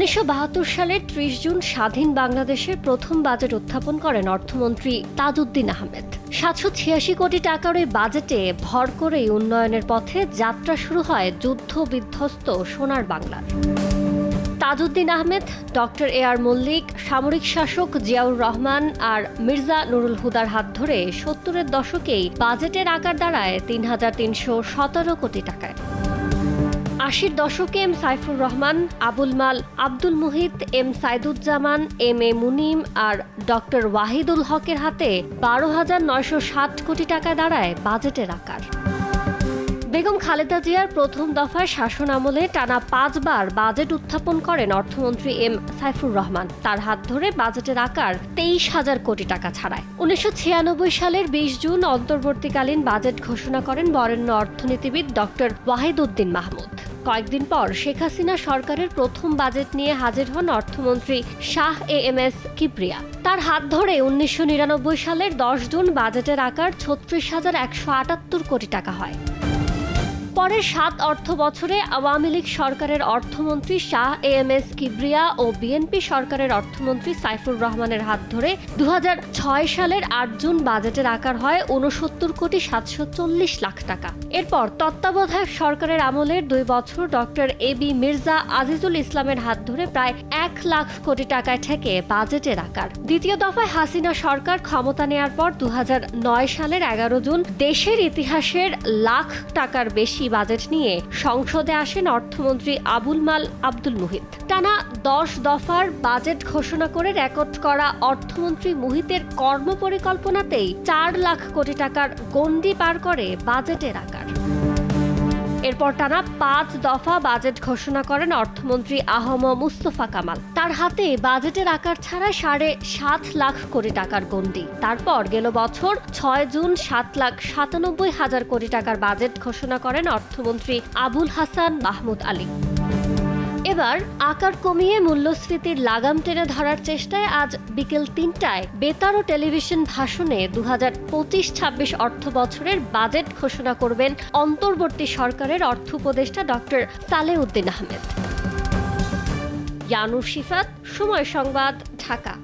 1972 সালের 30 জুন স্বাধীন বাংলাদেশের প্রথম বাজেট উত্থাপন করেন অর্থমন্ত্রী তাজউদ্দিন আহমেদ। 786 কোটি টাকার এই বাজেটে ভর করেই উন্নয়নের পথে যাত্রা শুরু হয় যুদ্ধ বিধ্বস্ত সোনার বাংলার। তাজউদ্দিন আহমেদ, ডক্টর এ.আর. মল্লিক, সামরিক শাসক জিয়াউর রহমান আর মির্জা নুরুল হুদার হাত ধরে 70-এর দশকেই বাজেটের আকার দাঁড়ায় 3,317 কোটি টাকায়। 80-র দশকে এম সাইফুর রহমান, আবুল মাল, আব্দুল মুহিত, এম সাইদুজ্জামান, এম.এ. মুনিম আর ডক্টর ওয়াহিদুল হকের হাতে 12,960 কোটি টাকায় দাঁড়ায় বাজেটের আকার। বেগম খালেদা জিয়ার প্রথম দফার শাসন আমলে টানা 5 বার বাজেট উত্থাপন করেন অর্থমন্ত্রী এম সাইফুর রহমান। তার হাত ধরে বাজেটের আকার 23,000 কোটি টাকা ছাড়ায়। 1996 সালের 20 জুন অন্তর্বর্তীকালীন বাজেট ঘোষণা করেন বরেণ্য অর্থনীতিবিদ ডক্টর ওয়াহিদউদ্দিন মাহমুদ। কয়েকদিন পর শেখ হাসিনা সরকারের প্রথম বাজেট নিয়ে হাজির হন অর্থমন্ত্রী শাহ এ.এম.এস. কিবরিয়া। তার হাত ধরে 1999 সালের 10 জুন বাজেটের আকার 36,178 কোটি টাকা হয়। পরের 7 অর্থ বছরে আওয়ামী লীগ সরকারের অর্থমন্ত্রী শাহ এ.এম.এস. কিবরিয়া ও বিএনপি সরকারের অর্থমন্ত্রী সাইফুর রহমানের হাত ধরে 2006 সালের 8 জুন বাজেটের আকার হয় 69,740 লাখ টাকা। এরপর তত্ত্বাবধায়ক সরকারের আমলের 2 বছর ডক্টর এ.বি. মির্জা আজিজুল ইসলামের হাত ধরে প্রায় 1 লাখ কোটি টাকায় ঠেকে বাজেটের আকার। দ্বিতীয় দফায় হাসিনা সরকার ক্ষমতা নেয়ার পর 2009 সালের 11 জুন দেশের ইতিহাসের লাখ টাকার বেশি বাজেট নিয়ে সংসদে আসেন অর্থমন্ত্রী আবুল মাল আব্দুল মুহিত। টানা 10 দফার বাজেট ঘোষণা করে রেকর্ড করা অর্থমন্ত্রী মুহিতের কর্মপরিকল্পনাতেই 4 লাখ কোটি টাকার গণ্ডি পার করে বাজেটের আকার। এরপর টানা 5 দফা বাজেট ঘোষণা করেন অর্থমন্ত্রী আ.হ.ম. মুস্তফা কামাল। তার হাতে বাজেটের আকার ছাড়া 7.5 লাখ কোটি টাকার গণ্ডি। তারপর গেল বছর 6 জুন 7,97,000 কোটি টাকার বাজেট ঘোষণা করেন অর্থমন্ত্রী আবুল হাসান মাহমুদ আলী। এবার আকার কমিয়ে মূল্যস্ফীতির লাগাম টেনে ধরার চেষ্টায় আজ বিকেল 3টায় বেতার ও টেলিভিশন ভাষণে 2025-26 অর্থ বছরের বাজেট ঘোষণা করবেন অন্তর্বর্তী সরকারের অর্থ উপদেষ্টা ডক্টর সালেউদ্দিন আহমেদ। ইয়ানুর শিফাত, সময় সংবাদ, ঢাকা।